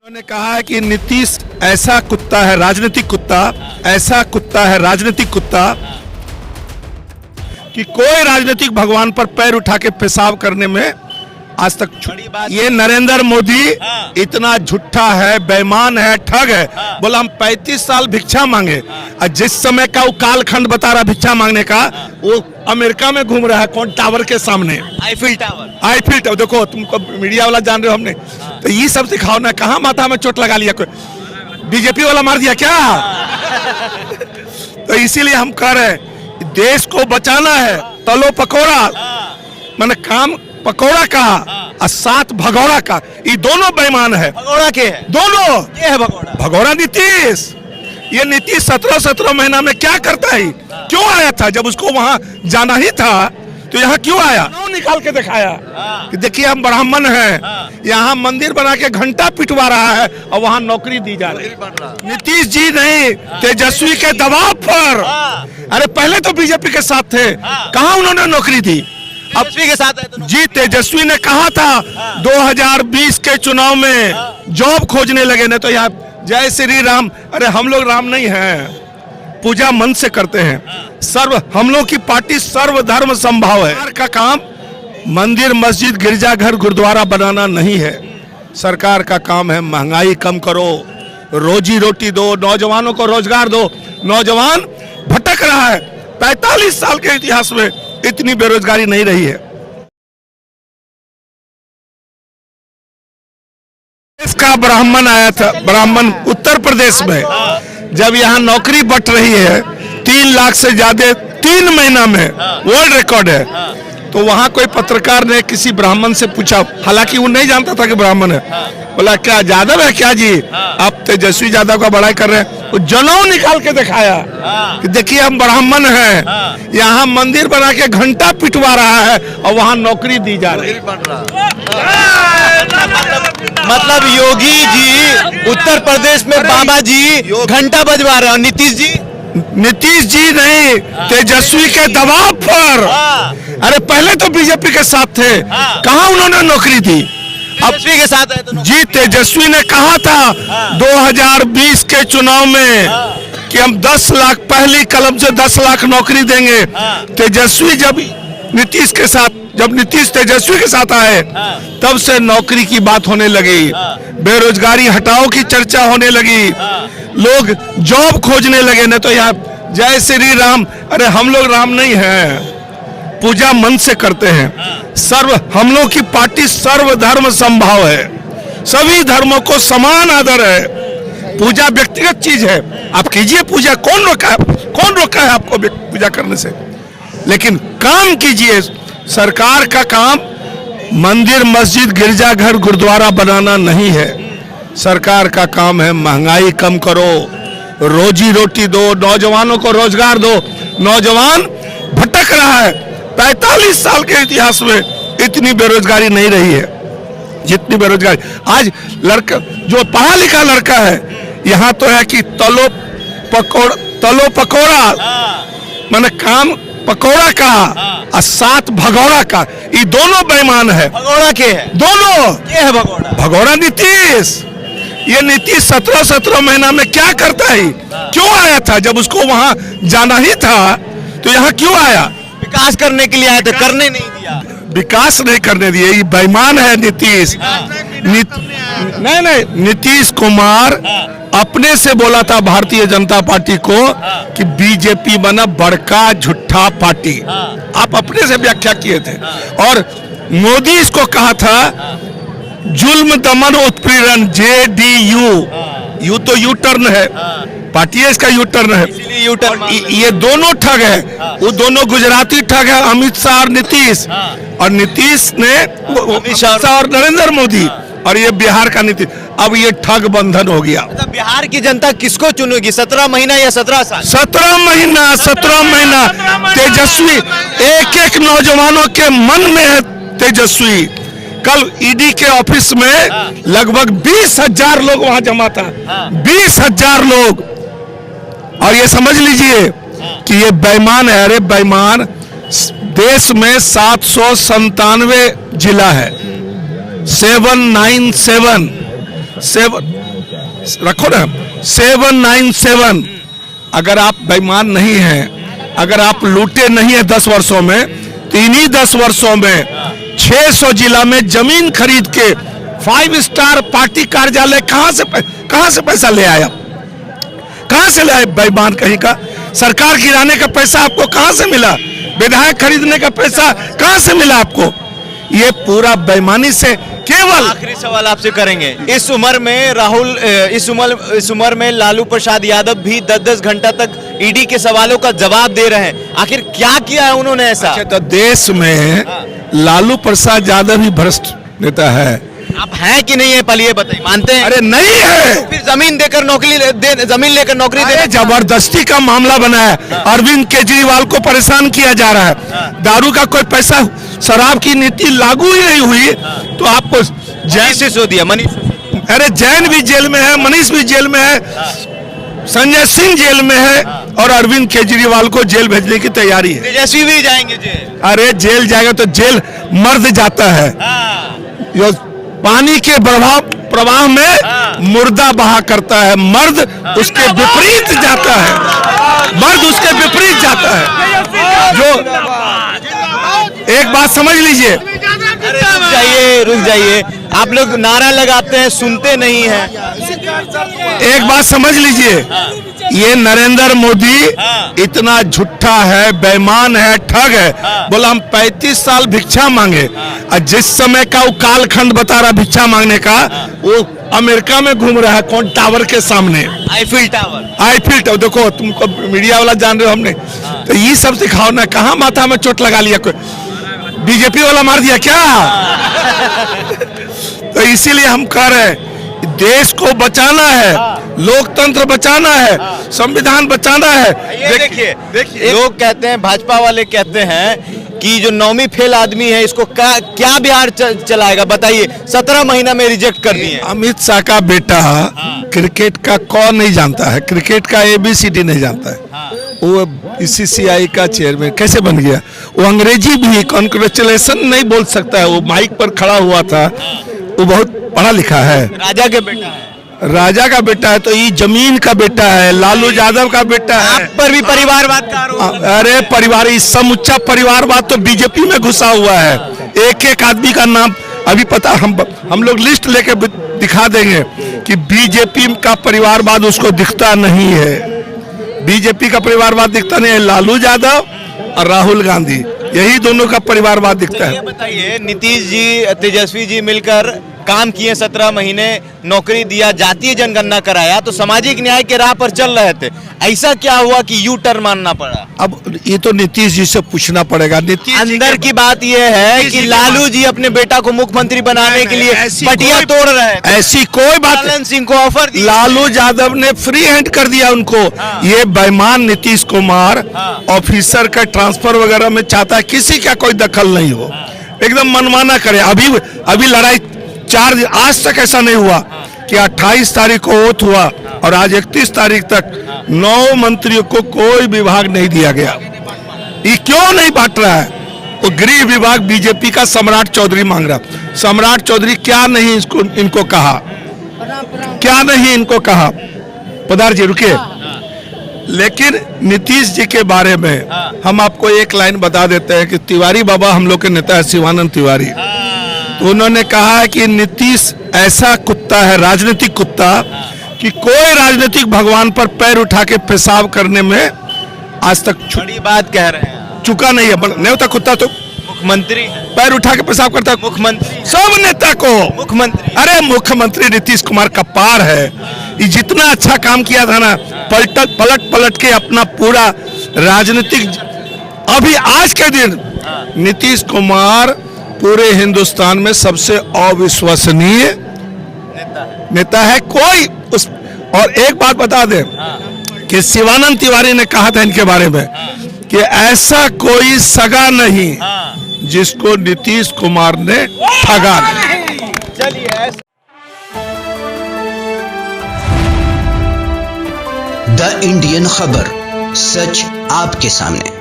उन्होंने कहा है कि नीतीश ऐसा कुत्ता है, राजनीतिक कुत्ता, ऐसा कुत्ता है राजनीतिक कुत्ता कि कोई राजनीतिक भगवान पर पैर उठा के पेशाब करने में आज तक ये नरेंद्र मोदी इतना झूठा है, बेईमान है, ठग है। बोला हम 35 साल भिक्षा मांगे और जिस समय का वो कालखंड बता रहा भिक्षा मांगने का, वो अमेरिका में घूम रहा है कौन टावर के सामने, आईफिल टावर। देखो तुमको मीडिया वाला जान रहे हो, हमने तो ये सब दिखाओ ना, कहाँ माथा में चोट लगा लिया, कोई बीजेपी वाला मार दिया क्या? तो इसीलिए हम कह रहे हैं देश को बचाना है। तलो पकौड़ा मैंने काम पकौड़ा कहा और साथ भगौड़ा का, ये दोनों बेईमान है। भगौड़ा के है? दोनों ये है भगौड़ा। भगौड़ा नीतीश। ये नीतीश 17 महीना में क्या करता है? क्यों आया था? जब उसको वहां जाना ही था तो यहाँ क्यों आया? निकाल के दिखाया कि देखिए हम ब्राह्मण हैं, यहाँ मंदिर बना के घंटा पिटवा रहा है और वहाँ नौकरी दी जा रही है। नीतीश जी नहीं, तेजस्वी के दबाव पर। अरे पहले तो बीजेपी के साथ थे, कहाँ उन्होंने नौकरी दी? तेजस्वी के साथ है तो जी तेजस्वी ने कहा था 2020 के चुनाव में जॉब खोजने लगे, नहीं तो यहाँ जय श्री राम। अरे हम लोग राम नहीं हैं, पूजा मन से करते हैं। हम लोग की पार्टी सर्वधर्म संभाव है। सरकार का काम मंदिर, मस्जिद, गिरजाघर, गुरुद्वारा बनाना नहीं है। सरकार का काम है महंगाई कम करो, रोजी रोटी दो, नौजवानों को रोजगार दो। नौजवान भटक रहा है, 45 साल के इतिहास में इतनी बेरोजगारी नहीं रही है। इसका ब्राह्मण आया था, ब्राह्मण उत्तर प्रदेश में, जब यहाँ नौकरी बट रही है 3 लाख से ज्यादा 3 महीना में, वर्ल्ड रिकॉर्ड है। तो वहाँ कोई पत्रकार ने किसी ब्राह्मण से पूछा, हालांकि वो नहीं जानता था कि ब्राह्मण है, बोला क्या यादव है क्या जी? आप तेजस्वी यादव का बड़ाई कर रहे हैं। वो जनेऊ निकाल के दिखाया कि देखिए हम ब्राह्मण हैं, यहाँ मंदिर बना के घंटा पिटवा रहा है और वहाँ नौकरी दी जा रही है। मतलब योगी जी उत्तर प्रदेश में बाबा जी घंटा बजवा रहे हैं, नीतीश जी नहीं, तेजस्वी के दबाव पर। अरे पहले तो बीजेपी के साथ थे, कहाँ उन्होंने नौकरी दी? तेजस्वी के साथ है तो जी तेजस्वी ने कहा था 2020 के चुनाव में कि हम 10 लाख पहली कलम से 10 लाख नौकरी देंगे। तेजस्वी जब नीतीश के साथ, जब नीतीश तेजस्वी के साथ आए तब से नौकरी की बात होने लगी, बेरोजगारी हटाओ की चर्चा होने लगी, लोग जॉब खोजने लगे। नहीं तो यहाँ जय श्री राम। अरे हम लोग राम नहीं हैं, पूजा मन से करते हैं। हम लोग की पार्टी सर्वधर्म संभाव है, सभी धर्मों को समान आदर है। पूजा व्यक्तिगत चीज है, आप कीजिए पूजा, कौन रोका है आपको पूजा करने से? लेकिन काम कीजिए। सरकार का काम मंदिर, मस्जिद, गिरजाघर, गुरुद्वारा बनाना नहीं है। सरकार का काम है महंगाई कम करो, रोजी रोटी दो, नौजवानों को रोजगार दो। नौजवान भटक रहा है, 45 साल के इतिहास में इतनी बेरोजगारी नहीं रही है जितनी बेरोजगारी आज। लड़का जो पढ़ा लिखा लड़का है, यहाँ तो है कि तलो पकौड़ा मैंने काम पकौड़ा कहा और साथ भगौड़ा का, ये दोनों बेईमान है। भगौड़ा के है? दोनों। ये है भगौड़ा। भगौड़ा नीतीश। ये नीतीश 17 महीना में क्या करता है? क्यों आया था? जब उसको वहां जाना ही था तो यहाँ क्यों आया? विकास करने के लिए आए थे, करने नहीं दिया। विकास नहीं करने दिए, ये बेईमान है नीतीश। नहीं, नीतीश कुमार अपने से बोला था भारतीय जनता पार्टी को कि बीजेपी बना बड़का झूठा पार्टी, आप अपने से व्याख्या किए थे। और मोदी इसको कहा था जुल्म दमन उत्पीड़न, JDU। यू तो यू टर्न है, पार्टी है इसका यू टर्न है। ये दोनों ठग है, वो दोनों गुजराती ठग है, अमित शाह और नीतीश। और नीतीश ने अमित शाह और नरेंद्र मोदी, और ये बिहार का नीतीश। अब ये ठग बंधन हो गया। मतलब बिहार की जनता किसको चुनेगी? 17 महीना या 17 साल? 17 महीना तेजस्वी। एक नौजवानों के मन में है तेजस्वी। कल ईडी के ऑफिस में लगभग 20,000 लोग वहां जमा था, 20,000 लोग। और ये समझ लीजिए कि ये बेईमान है। अरे बेईमान, देश में 797 जिला है, 797 रखो ना 797। अगर आप बेईमान नहीं हैं, अगर आप लूटे नहीं है 10 वर्षों में, तो इन्हीं 10 वर्षों में 600 जिला में जमीन खरीद के 5 स्टार पार्टी कार्यालय कहां से पैसा ले आया? कहां से ले आए बेईमान कहीं का? सरकार गिराने का पैसा आपको कहां से मिला? विधायक खरीदने का पैसा कहां से मिला आपको? ये पूरा बेईमानी से। केवल आखिरी सवाल आपसे करेंगे, इस उम्र में राहुल, इस उम्र में लालू प्रसाद यादव भी 10-10 घंटा तक ईडी के सवालों का जवाब दे रहे हैं। आखिर क्या किया है उन्होंने ऐसा? अच्छा, तो देश में लालू प्रसाद यादव ही भ्रष्ट नेता है। आप हैं कि नहीं है पहले ये बताइए, मानते हैं? अरे नहीं है, फिर जमीन लेकर नौकरी दे जबरदस्ती का मामला बना है। अरविंद केजरीवाल को परेशान किया जा रहा है। दारू का कोई पैसा, शराब की नीति लागू ही नहीं हुई तो आपको मनीष सिसोदिया, अरे जैन भी जेल में है, मनीष भी जेल में है, संजय सिंह जेल में है, और अरविंद केजरीवाल को जेल भेजने की तैयारी है। तेजस्वी भी जाएंगे जेल। अरे जेल जाएगा तो जेल मर्द जाता है, जो पानी के प्रवाह में मुर्दा बहा करता है, मर्द उसके विपरीत जाता है, मर्द उसके विपरीत जाता है। जो एक बात समझ लीजिए, रुक जाइए, आप लोग नारा लगाते हैं, सुनते नहीं हैं। एक बात समझ लीजिए, ये नरेंद्र मोदी इतना झूठा है, बेईमान है, ठग है। बोला हम 35 साल भिक्षा मांगे, और जिस समय का वो कालखंड बता रहा भिक्षा मांगने का, वो अमेरिका में घूम रहा है, कौन टावर के सामने, आईफिल टावर। आईफिल टावर देखो, तुमको मीडिया वाला जान रहे हो, हमने तो ये सब दिखाओ ना। कहाँ माथा में चोट लगा लिया, कोई बीजेपी वाला मार दिया क्या? तो इसीलिए हम कह रहे हैं, देश को बचाना है, लोकतंत्र बचाना है, संविधान बचाना है। देखिए लोग कहते हैं, भाजपा वाले कहते हैं कि जो 9वीं फेल आदमी है, इसको क्या बिहार चलाएगा बताइए? 17 महीना में रिजेक्ट कर दिए। अमित शाह का बेटा क्रिकेट का कौन नहीं जानता है, क्रिकेट का ABCD नहीं जानता है। वो BCCI का चेयरमैन कैसे बन गया? वो अंग्रेजी भी कॉन्ग्रेचुलेशन नहीं बोल सकता है, वो माइक पर खड़ा हुआ था, वो बहुत पढ़ा लिखा है। राजा के बेटा है, राजा का बेटा है, तो ये जमीन का बेटा है, लालू यादव का बेटा है। आप पर भी परिवारवाद का आरोप? अरे परिवार, इस समुच्चा परिवारवाद तो बीजेपी में घुसा हुआ है। एक एक आदमी का नाम अभी पता, हम लोग लिस्ट लेके दिखा देंगे कि बीजेपी का परिवारवाद उसको दिखता नहीं है। बीजेपी का परिवारवाद दिखता नहीं है, लालू यादव और राहुल गांधी, यही दोनों का परिवारवाद दिखता है। ये बताइए, नीतीश जी, तेजस्वी जी मिलकर काम किए, 17 महीने नौकरी दिया, जातीय जनगणना कराया, तो सामाजिक न्याय के राह पर चल रहे थे। ऐसा क्या हुआ कि यू टर्न मानना पड़ा? अब ये तो नीतीश जी से पूछना पड़ेगा। नीतीश अंदर की बात यह है कि लालू जी अपने बेटा को मुख्यमंत्री बनाने के लिए पटिया तोड़ रहे हैं। ऐसी कोई बात लालन सिंह को ऑफर दिया, लालू यादव ने फ्री हैंड कर दिया उनको। ये बेईमान नीतीश कुमार ऑफिसर का ट्रांसफर वगैरह में चाहता है, किसी का कोई दखल नहीं हो, एकदम मनमाना करे। अभी लड़ाई आज तक ऐसा नहीं हुआ कि 28 तारीख को ओथ हुआ और आज 31 तारीख तक 9 मंत्रियों को कोई विभाग नहीं दिया गया। ये क्यों नहीं बांट रहा है? वो गृह विभाग बीजेपी का सम्राट चौधरी मांग रहा। सम्राट चौधरी क्या नहीं इनको कहा, क्या नहीं इनको कहा? पधार जी रुकिए। लेकिन नीतीश जी के बारे में हम आपको एक लाइन बता देते हैं कि तिवारी बाबा हम लोग के नेता है, शिवानंद तिवारी, तो उन्होंने कहा है कि नीतीश ऐसा कुत्ता है, राजनीतिक कुत्ता, कि कोई राजनीतिक भगवान पर पैर उठा के पेशाब करने में आज तक बड़ी बात कह रहे हैं, चुका नहीं है। नहीं होता कुत्ता तो मुख्यमंत्री पैर उठा के पेशाब करता है। मुख्यमंत्री सब नेता को मुख्यमंत्री, अरे मुख्यमंत्री नीतीश कुमार का पार है। ये जितना अच्छा काम किया था ना, पलट के अपना पूरा राजनीतिक, अभी आज के दिन नीतीश कुमार पूरे हिंदुस्तान में सबसे अविश्वसनीय नेता है कोई उस। और एक बात बता दें कि शिवानंद तिवारी ने कहा था इनके बारे में कि ऐसा कोई सगा नहीं जिसको नीतीश कुमार ने ठगा नहीं। चलिए, द इंडियन खबर, सच आपके सामने।